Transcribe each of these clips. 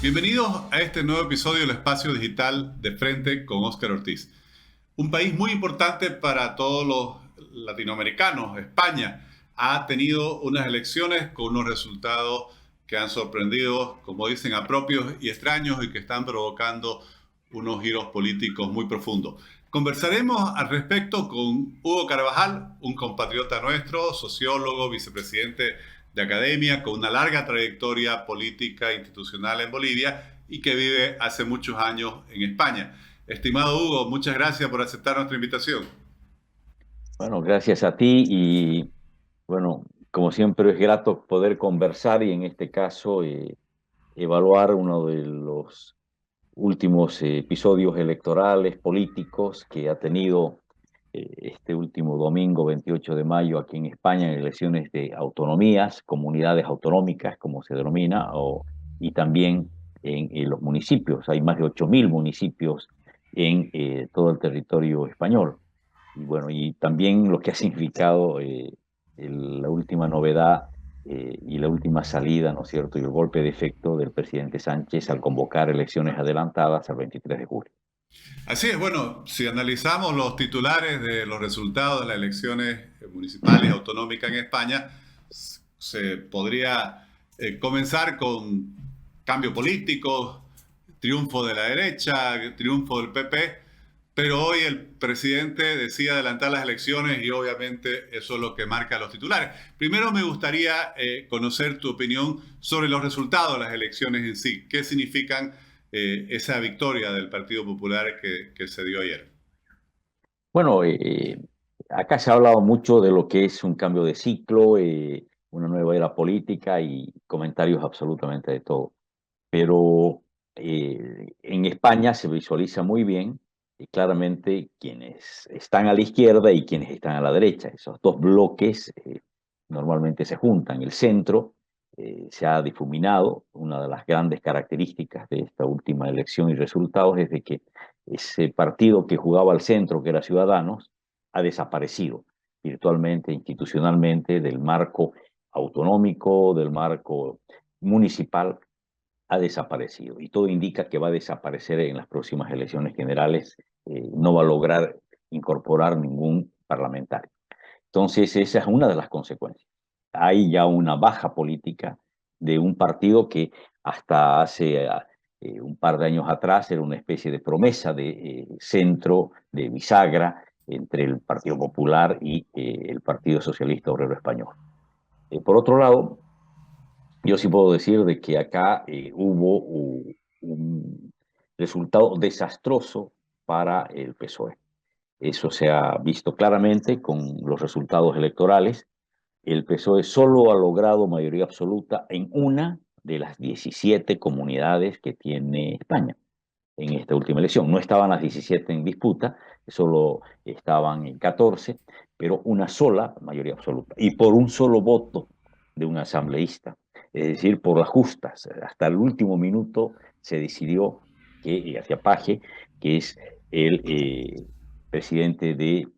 Bienvenidos a este nuevo episodio del Espacio Digital de Frente con Óscar Ortiz. Un país muy importante para todos los latinoamericanos, España, ha tenido unas elecciones con unos resultados que han sorprendido, como dicen, a propios y extraños y que están provocando unos giros políticos muy profundos. Conversaremos al respecto con Hugo Carvajal, un compatriota nuestro, sociólogo, vicepresidente de academia, con una larga trayectoria política e institucional en Bolivia y que vive hace muchos años en España. Estimado Hugo, muchas gracias por aceptar nuestra invitación. Bueno, gracias a ti y bueno, como siempre es grato poder conversar y en este caso evaluar uno de los últimos episodios electorales políticos que ha tenido este último domingo 28 de mayo aquí en España en elecciones de autonomías, comunidades autonómicas como se denomina, y también en los municipios. Hay más de 8.000 municipios en todo el territorio español. Y bueno, y también lo que ha significado la última novedad y la última salida, ¿no es cierto?, y el golpe de efecto del presidente Sánchez al convocar elecciones adelantadas al 23 de julio. Así es, bueno, si analizamos los titulares de los resultados de las elecciones municipales autonómicas en España, se podría comenzar con cambio político, triunfo de la derecha, triunfo del PP, pero hoy el presidente decide adelantar las elecciones y obviamente eso es lo que marca los titulares. Primero me gustaría conocer tu opinión sobre los resultados de las elecciones en sí. ¿Qué significan esa victoria del Partido Popular que se dio ayer? Bueno, acá se ha hablado mucho de lo que es un cambio de ciclo, una nueva era política y comentarios absolutamente de todo. Pero en España se visualiza muy bien claramente quienes están a la izquierda y quienes están a la derecha. Esos dos bloques normalmente se juntan. El centro se ha difuminado. Una de las grandes características de esta última elección y resultados es de que ese partido que jugaba al centro, que era Ciudadanos, ha desaparecido virtualmente, institucionalmente, del marco autonómico, del marco municipal, ha desaparecido y todo indica que va a desaparecer en las próximas elecciones generales, no va a lograr incorporar ningún parlamentario. Entonces, esa es una de las consecuencias. Hay ya una baja política de un partido que hasta hace un par de años atrás era una especie de promesa de centro, de bisagra entre el Partido Popular y el Partido Socialista Obrero Español. Por otro lado, yo sí puedo decir de que acá hubo un resultado desastroso para el PSOE. Eso se ha visto claramente con los resultados electorales. El PSOE solo ha logrado mayoría absoluta en una de las 17 comunidades que tiene España en esta última elección. No estaban las 17 en disputa, solo estaban en 14, pero una sola mayoría absoluta. Y por un solo voto de un asambleísta, es decir, por las justas. Hasta el último minuto se decidió que García Paje, que es el presidente de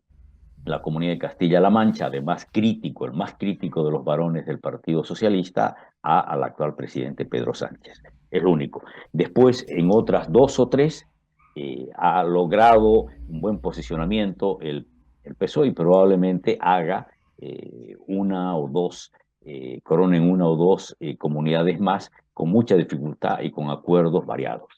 la Comunidad de Castilla-La Mancha, además crítico, el más crítico de los varones del Partido Socialista, al actual presidente Pedro Sánchez. Es lo único. Después, en otras dos o tres, ha logrado un buen posicionamiento el PSOE y probablemente haga una o dos, coronen una o dos comunidades más con mucha dificultad y con acuerdos variados.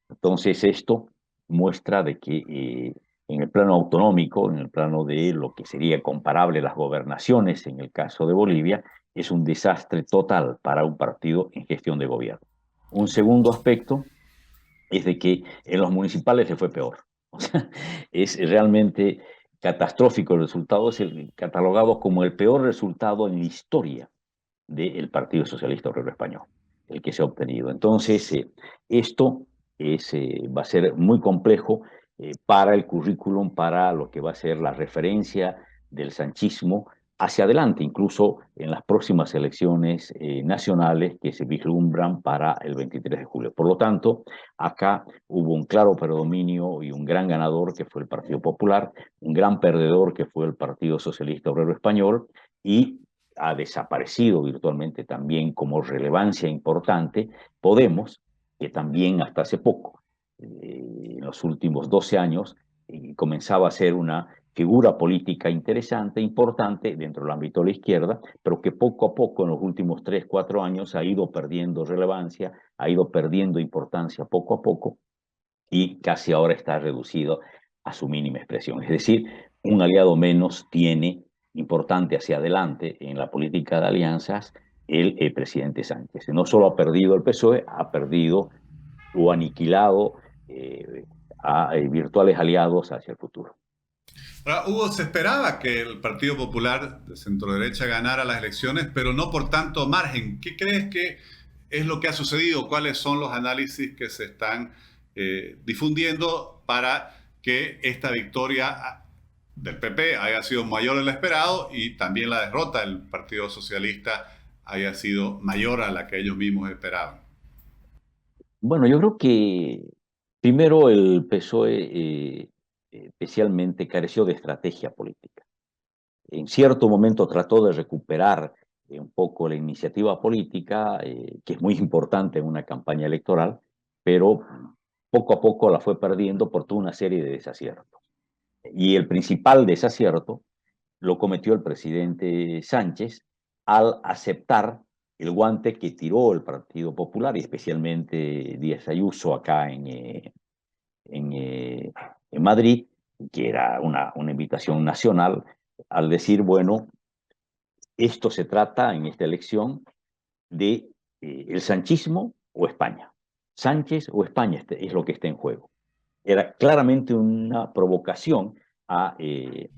Entonces, esto muestra de que en el plano autonómico, en el plano de lo que sería comparable a las gobernaciones en el caso de Bolivia, es un desastre total para un partido en gestión de gobierno. Un segundo aspecto es de que en los municipales le fue peor. O sea, es realmente catastrófico el resultado, es el catalogado como el peor resultado en la historia del Partido Socialista Obrero Español, el que se ha obtenido. Entonces, esto va a ser muy complejo para el currículum, para lo que va a ser la referencia del sanchismo hacia adelante, incluso en las próximas elecciones nacionales que se vislumbran para el 23 de julio. Por lo tanto, acá hubo un claro predominio y un gran ganador que fue el Partido Popular, un gran perdedor que fue el Partido Socialista Obrero Español, y ha desaparecido virtualmente también como relevancia importante Podemos, que también hasta hace poco, en los últimos 12 años, comenzaba a ser una figura política interesante, importante dentro del ámbito de la izquierda, pero que poco a poco en los últimos 3, 4 años ha ido perdiendo relevancia, ha ido perdiendo importancia poco a poco y casi ahora está reducido a su mínima expresión. Es decir, un aliado menos tiene importante hacia adelante en la política de alianzas el presidente Sánchez. No solo ha perdido el PSOE, ha perdido o aniquilado a virtuales aliados hacia el futuro. Ahora, Hugo, se esperaba que el Partido Popular de centro-derecha ganara las elecciones, pero no por tanto margen. ¿Qué crees que es lo que ha sucedido? ¿Cuáles son los análisis que se están difundiendo para que esta victoria del PP haya sido mayor de lo esperado y también la derrota del Partido Socialista haya sido mayor a la que ellos mismos esperaban? Bueno, yo creo que primero el PSOE especialmente careció de estrategia política. En cierto momento trató de recuperar un poco la iniciativa política, que es muy importante en una campaña electoral, pero poco a poco la fue perdiendo por toda una serie de desaciertos. Y el principal desacierto lo cometió el presidente Sánchez al aceptar el guante que tiró el Partido Popular y especialmente Díaz Ayuso acá en, eh, en Madrid, que era una invitación nacional, al decir, bueno, esto se trata en esta elección de el sanchismo o España. Sánchez o España es lo que está en juego. Era claramente una provocación a el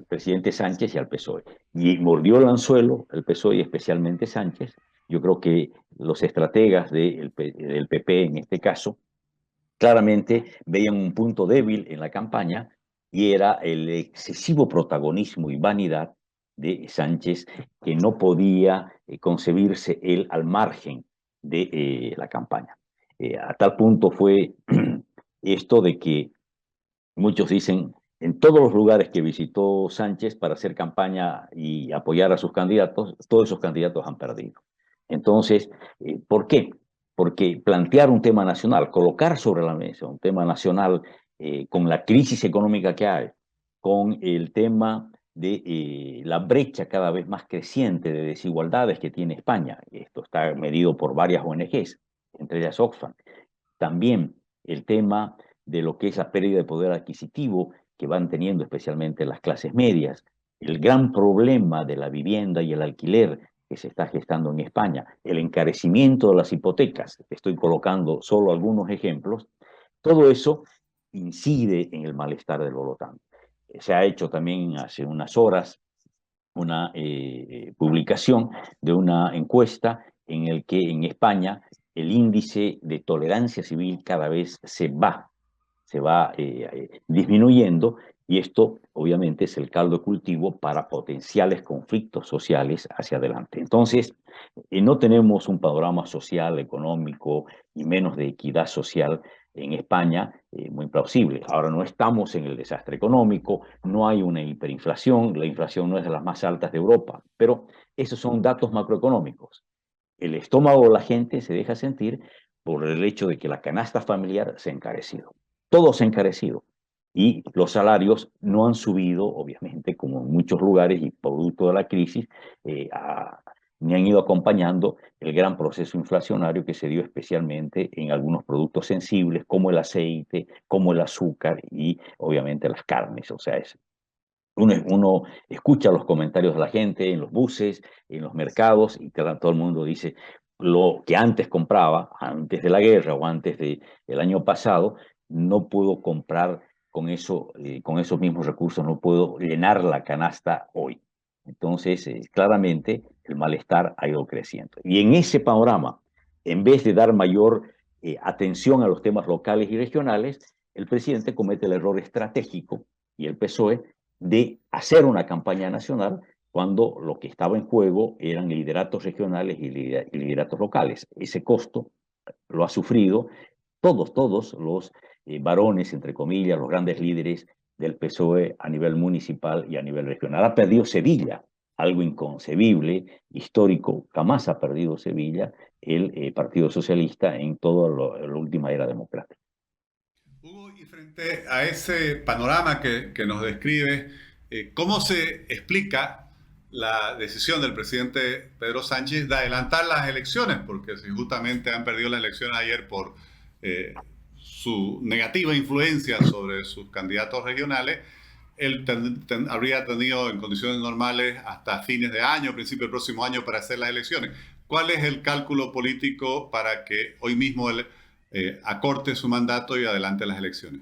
presidente Sánchez y al PSOE. Y mordió el anzuelo el PSOE y especialmente Sánchez. Yo creo que los estrategas del PP en este caso claramente veían un punto débil en la campaña y era el excesivo protagonismo y vanidad de Sánchez, que no podía concebirse él al margen de la campaña. A tal punto fue esto de que muchos dicen, en todos los lugares que visitó Sánchez para hacer campaña y apoyar a sus candidatos, todos esos candidatos han perdido. Entonces, ¿por qué? Porque plantear un tema nacional, colocar sobre la mesa un tema nacional con la crisis económica que hay, con el tema de la brecha cada vez más creciente de desigualdades que tiene España, esto está medido por varias ONGs, entre ellas Oxfam, también el tema de lo que es la pérdida de poder adquisitivo que van teniendo especialmente las clases medias, el gran problema de la vivienda y el alquiler que se está gestando en España, el encarecimiento de las hipotecas, estoy colocando solo algunos ejemplos, todo eso incide en el malestar del Bolotán. Se ha hecho también hace unas horas una publicación de una encuesta en el que en España el índice de tolerancia civil cada vez se va disminuyendo y esto obviamente es el caldo de cultivo para potenciales conflictos sociales hacia adelante. Entonces, no tenemos un panorama social, económico y menos de equidad social en España muy plausible. Ahora no estamos en el desastre económico, no hay una hiperinflación, la inflación no es de las más altas de Europa, pero esos son datos macroeconómicos. El estómago de la gente se deja sentir por el hecho de que la canasta familiar se ha encarecido. Todo se ha encarecido y los salarios no han subido, obviamente, como en muchos lugares y producto de la crisis, ni han ido acompañando el gran proceso inflacionario que se dio especialmente en algunos productos sensibles como el aceite, como el azúcar y obviamente las carnes. O sea, uno escucha los comentarios de la gente en los buses, en los mercados, y todo el mundo dice lo que antes compraba, antes de la guerra o antes del año pasado, no puedo comprar con esos mismos recursos, no puedo llenar la canasta hoy. Entonces, claramente el malestar ha ido creciendo. Y en ese panorama, en vez de dar mayor atención a los temas locales y regionales, el presidente comete el error estratégico y el PSOE de hacer una campaña nacional cuando lo que estaba en juego eran lideratos regionales y lideratos locales. Ese costo lo ha sufrido todos los varones, entre comillas, los grandes líderes del PSOE a nivel municipal y a nivel regional. Ha perdido Sevilla, algo inconcebible, histórico, jamás ha perdido Sevilla el Partido Socialista en toda la última era democrática. Hugo, y frente a ese panorama que nos describe, ¿cómo se explica la decisión del presidente Pedro Sánchez de adelantar las elecciones? Porque si justamente han perdido las elecciones ayer por su negativa influencia sobre sus candidatos regionales, él habría tenido en condiciones normales hasta fines de año, principio del próximo año para hacer las elecciones. ¿Cuál es el cálculo político para que hoy mismo él acorte su mandato y adelante las elecciones?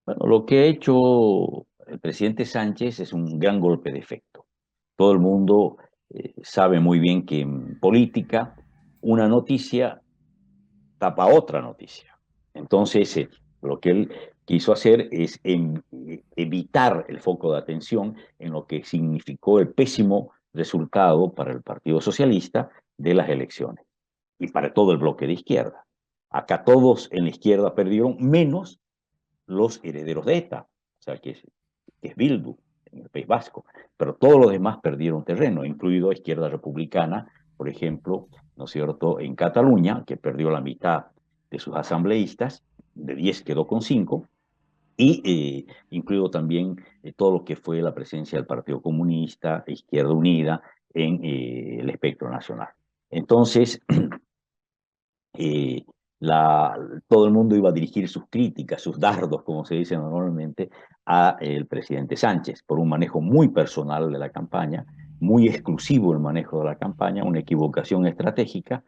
Bueno, lo que ha hecho el presidente Sánchez es un gran golpe de efecto. Todo el mundo sabe muy bien que en política una noticia tapa otra noticia. Entonces, lo que él quiso hacer es evitar el foco de atención en lo que significó el pésimo resultado para el Partido Socialista de las elecciones y para todo el bloque de izquierda. Acá todos en la izquierda perdieron, menos los herederos de ETA, o sea, que es Bildu en el País Vasco, pero todos los demás perdieron terreno, incluido Izquierda Republicana, por ejemplo, ¿no es cierto?, en Cataluña, que perdió la mitad de sus asambleístas, de 10 quedó con 5, y incluido también todo lo que fue la presencia del Partido Comunista, Izquierda Unida, en el espectro nacional. Entonces, eh, la, todo el mundo iba a dirigir sus críticas, sus dardos, como se dice normalmente, a el presidente Sánchez por un manejo muy personal de la campaña, muy exclusivo el manejo de la campaña, una equivocación estratégica,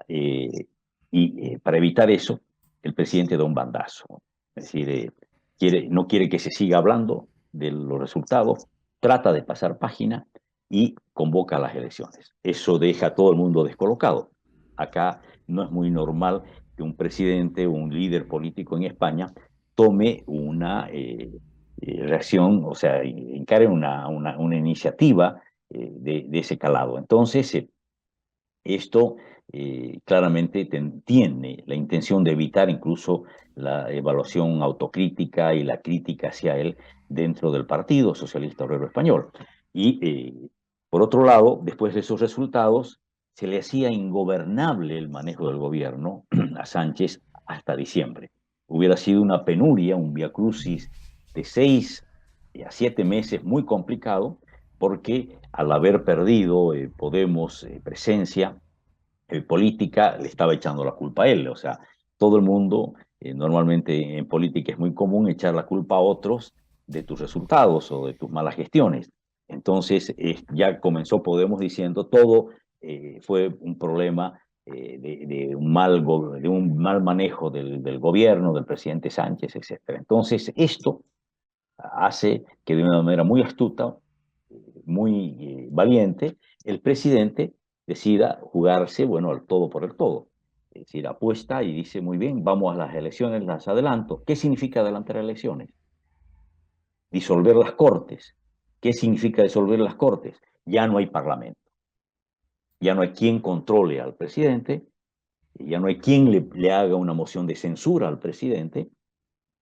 eh, y para evitar eso, el presidente da un bandazo. Es decir, no quiere que se siga hablando de los resultados, trata de pasar página y convoca a las elecciones. Eso deja a todo el mundo descolocado. Acá no es muy normal que un presidente o un líder político en España tome una reacción, o sea, encare una iniciativa de ese calado. Entonces, esto claramente tiene la intención de evitar incluso la evaluación autocrítica y la crítica hacia él dentro del Partido Socialista Obrero Español. Y por otro lado, después de esos resultados, se le hacía ingobernable el manejo del gobierno a Sánchez hasta diciembre. Hubiera sido una penuria, un viacrucis de 6 a 7 meses muy complicado, porque al haber perdido Podemos presencia política, le estaba echando la culpa a él. O sea, todo el mundo, normalmente en política es muy común echar la culpa a otros de tus resultados o de tus malas gestiones. Entonces, ya comenzó Podemos diciendo todo fue un problema de un mal manejo del gobierno, del presidente Sánchez, etcétera. Entonces, esto hace que de una manera muy astuta, muy valiente, el presidente decida jugarse, bueno, al todo por el todo. Es decir, apuesta y dice, muy bien, vamos a las elecciones, las adelanto. ¿Qué significa adelantar elecciones? Disolver las Cortes. ¿Qué significa disolver las Cortes? Ya no hay parlamento. Ya no hay quien controle al presidente, ya no hay quien le haga una moción de censura al presidente,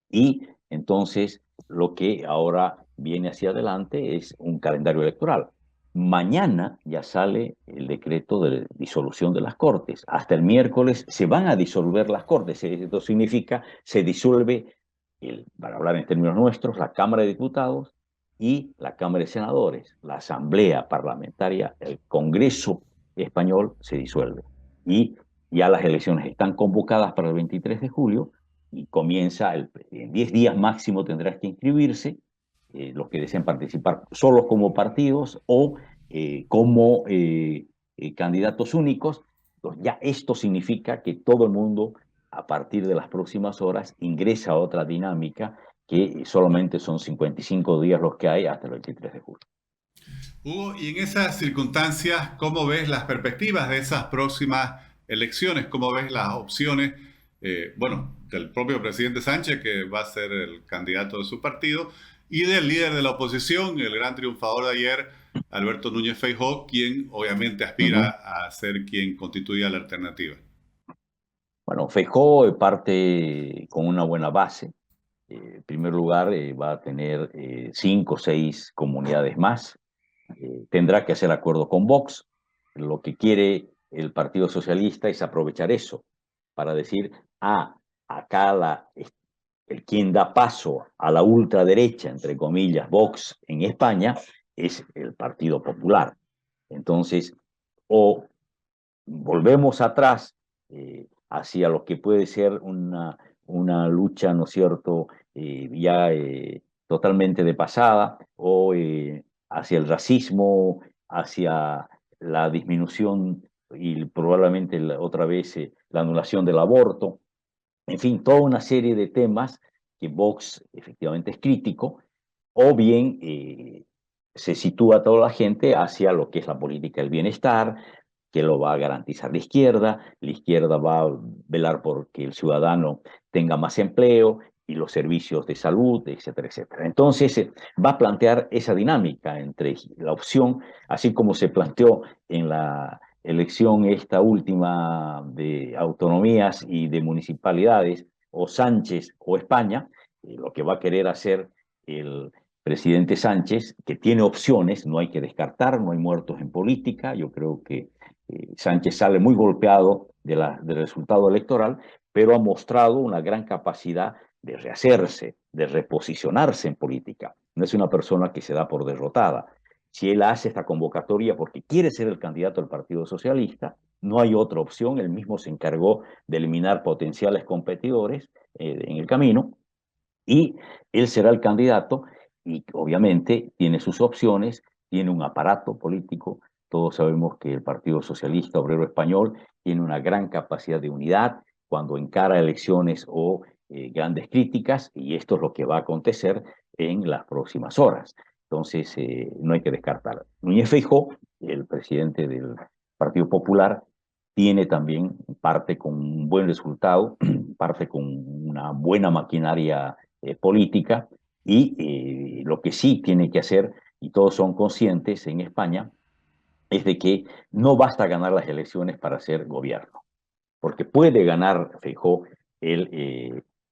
y entonces lo que ahora viene hacia adelante es un calendario electoral. Mañana ya sale el decreto de disolución de las Cortes. Hasta el miércoles se van a disolver las Cortes. Esto significa se disuelve, para hablar en términos nuestros, la Cámara de Diputados y la Cámara de Senadores. La Asamblea Parlamentaria, el Congreso español se disuelve. Y ya las elecciones están convocadas para el 23 de julio y comienza, en 10 días máximo tendrás que inscribirse, los que deseen participar solo como partidos o como candidatos únicos. Entonces, ya esto significa que todo el mundo, a partir de las próximas horas, ingresa a otra dinámica que solamente son 55 días los que hay hasta el 23 de julio. Hugo, y en esas circunstancias, ¿cómo ves las perspectivas de esas próximas elecciones? ¿Cómo ves las opciones, bueno, del propio presidente Sánchez, que va a ser el candidato de su partido, y del líder de la oposición, el gran triunfador de ayer, Alberto Núñez Feijóo, quien obviamente Uh aspira -huh. a ser quien constituya la alternativa? Bueno, Feijóo parte con una buena base. En primer lugar, va a tener 5 o 6 comunidades más. tendrá que hacer acuerdo con Vox. Lo que quiere el Partido Socialista es aprovechar eso para decir, acá el quien da paso a la ultraderecha, entre comillas, Vox en España, es el Partido Popular. Entonces, o volvemos atrás hacia lo que puede ser una lucha, ¿no es cierto?, ya totalmente de pasada, o hacia el racismo, hacia la disminución y probablemente otra vez la anulación del aborto. En fin, toda una serie de temas que Vox efectivamente es crítico, o bien se sitúa a toda la gente hacia lo que es la política del bienestar, que lo va a garantizar la izquierda va a velar por que el ciudadano tenga más empleo y los servicios de salud, etcétera, etcétera. Entonces, va a plantear esa dinámica entre la opción, así como se planteó en la elección esta última de autonomías y de municipalidades, o Sánchez o España, lo que va a querer hacer el presidente Sánchez, que tiene opciones, no hay que descartar, no hay muertos en política. Yo creo que Sánchez sale muy golpeado del resultado electoral, pero ha mostrado una gran capacidad de rehacerse, de reposicionarse en política. No es una persona que se da por derrotada. Si él hace esta convocatoria porque quiere ser el candidato del Partido Socialista, no hay otra opción. Él mismo se encargó de eliminar potenciales competidores en el camino, y él será el candidato y obviamente tiene sus opciones, tiene un aparato político. Todos sabemos que el Partido Socialista Obrero Español tiene una gran capacidad de unidad cuando encara elecciones o grandes críticas, y esto es lo que va a acontecer en las próximas horas. Entonces, no hay que descartar. Núñez Feijóo, el presidente del Partido Popular, tiene también parte con un buen resultado, parte con una buena maquinaria política, y lo que sí tiene que hacer, y todos son conscientes en España, es de que no basta ganar las elecciones para ser gobierno, porque puede ganar Feijóo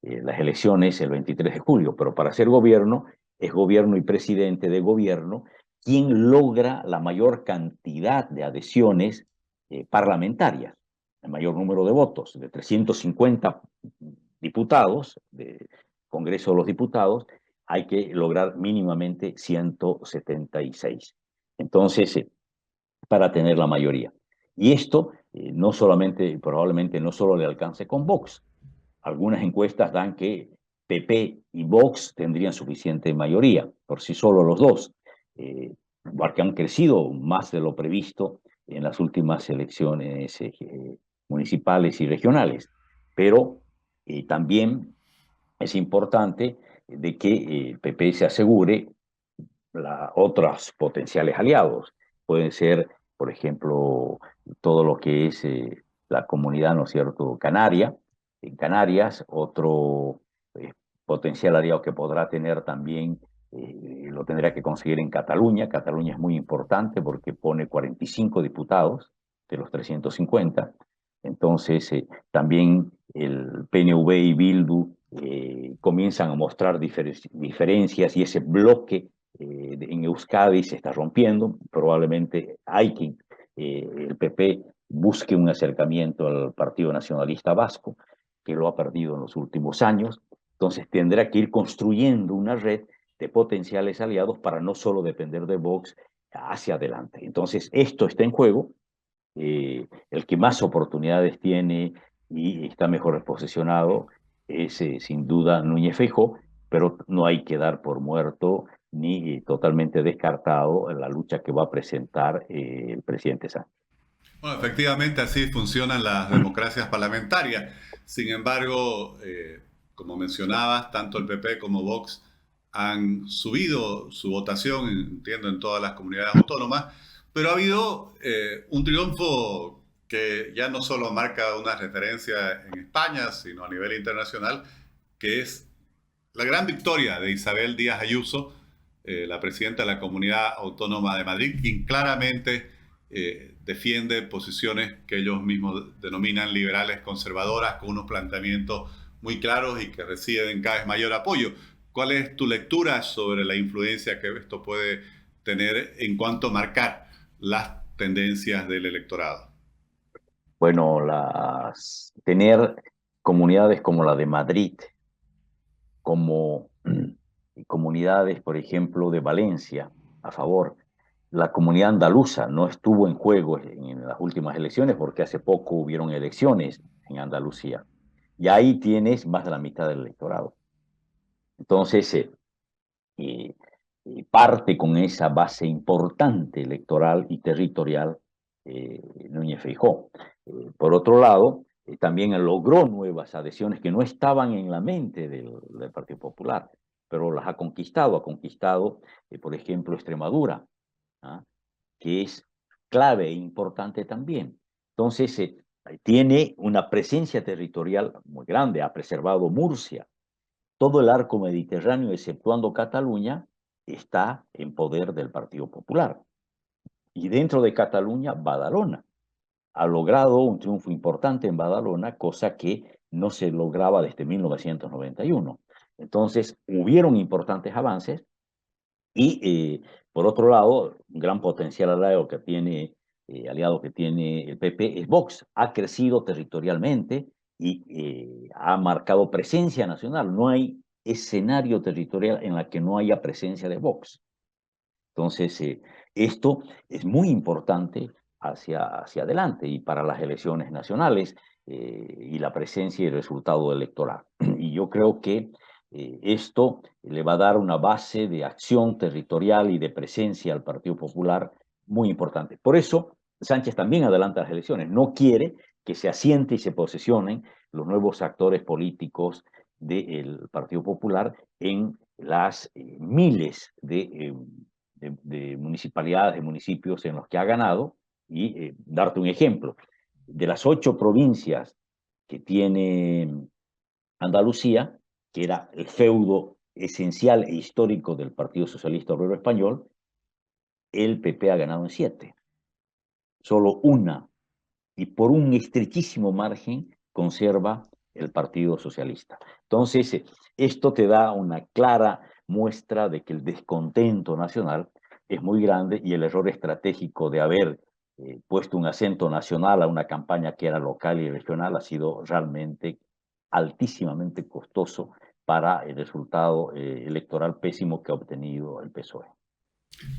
las elecciones el 23 de julio, pero para ser gobierno es gobierno y presidente de gobierno quien logra la mayor cantidad de adhesiones parlamentarias, el mayor número de votos, de 350 diputados, de Congreso de los Diputados, hay que lograr mínimamente 176. Entonces, para tener la mayoría. Y esto no solamente, probablemente no solo le alcance con Vox. Algunas encuestas dan que PP y Vox tendrían suficiente mayoría, por sí solo los dos, porque han crecido más de lo previsto en las últimas elecciones municipales y regionales. Pero también es importante de que el PP se asegure otros potenciales aliados. Pueden ser, por ejemplo, todo lo que es la comunidad, ¿no es cierto?, canaria. En Canarias, otro potencial aliado que podrá tener también, lo tendrá que conseguir en Cataluña. Cataluña es muy importante porque pone 45 diputados de los 350. Entonces, también el PNV y Bildu comienzan a mostrar diferencias, y ese bloque en Euskadi se está rompiendo. Probablemente hay que el PP busque un acercamiento al Partido Nacionalista Vasco, que lo ha perdido en los últimos años. Entonces tendrá que ir construyendo una red de potenciales aliados para no solo depender de Vox hacia adelante. Entonces esto está en juego. El que más oportunidades tiene y está mejor posicionado es sin duda Núñez Feijóo, pero no hay que dar por muerto ni totalmente descartado la lucha que va a presentar el presidente Sánchez. Bueno, efectivamente así funcionan las democracias parlamentarias. Sin embargo, como mencionabas, tanto el PP como Vox han subido su votación, entiendo, en todas las comunidades autónomas, pero ha habido un triunfo que ya no solo marca una referencia en España, sino a nivel internacional, que es la gran victoria de Isabel Díaz Ayuso, la presidenta de la Comunidad Autónoma de Madrid, quien claramente defiende posiciones que ellos mismos denominan liberales conservadoras, con unos planteamientos muy claros y que reciben cada vez mayor apoyo. ¿Cuál es tu lectura sobre la influencia que esto puede tener en cuanto a marcar las tendencias del electorado? Bueno, tener comunidades como la de Madrid, como comunidades, por ejemplo, de Valencia, a favor. La comunidad andaluza no estuvo en juego en las últimas elecciones porque hace poco hubieron elecciones en Andalucía. Y ahí tienes más de la mitad del electorado. Entonces, eh, parte con esa base importante electoral y territorial Núñez Feijóo. Por otro lado, también logró nuevas adhesiones que no estaban en la mente del Partido Popular, pero las ha conquistado. Ha conquistado, por ejemplo, Extremadura, ¿ah? Que es clave e importante también. Entonces, tiene una presencia territorial muy grande, ha preservado Murcia. Todo el arco mediterráneo, exceptuando Cataluña, está en poder del Partido Popular. Y dentro de Cataluña, Badalona ha logrado un triunfo importante en Badalona, cosa que no se lograba desde 1991. Entonces, hubieron importantes avances y, por otro lado, un gran potencial aliado que tiene el PP es Vox. Ha crecido territorialmente y ha marcado presencia nacional. No hay escenario territorial en la que no haya presencia de Vox. Entonces, esto es muy importante hacia adelante y para las elecciones nacionales y la presencia y el resultado electoral. Y yo creo que esto le va a dar una base de acción territorial y de presencia al Partido Popular muy importante. Por eso, Sánchez también adelanta las elecciones. No quiere que se asiente y se posesionen los nuevos actores políticos del Partido Popular en las miles de municipalidades, de municipios en los que ha ganado. Y darte un ejemplo, de las 8 provincias que tiene Andalucía, que era el feudo esencial e histórico del Partido Socialista Obrero Español, el PP ha ganado en 7. Solo una, y por un estrechísimo margen, conserva el Partido Socialista. Entonces, esto te da una clara muestra de que el descontento nacional es muy grande y el error estratégico de haber puesto un acento nacional a una campaña que era local y regional ha sido realmente altísimamente costoso para el resultado electoral pésimo que ha obtenido el PSOE.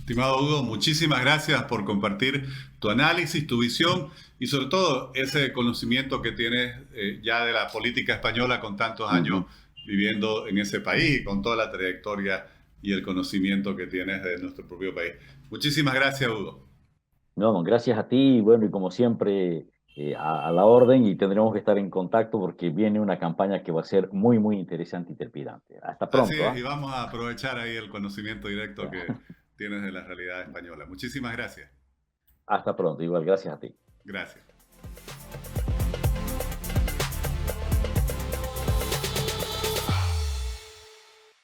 Estimado Hugo, muchísimas gracias por compartir tu análisis, tu visión y sobre todo ese conocimiento que tienes ya de la política española con tantos Uh años -huh. viviendo en ese país, con toda la trayectoria y el conocimiento que tienes de nuestro propio país. Muchísimas gracias, Hugo. No, gracias a ti, bueno, y como siempre, a la orden, y tendremos que estar en contacto porque viene una campaña que va a ser muy, muy interesante y trepidante. Hasta Así pronto, es, y ¿ah? vamos a aprovechar ahí el conocimiento directo que tienes de la realidad española. Muchísimas gracias. Hasta pronto, igual, gracias a ti. Gracias.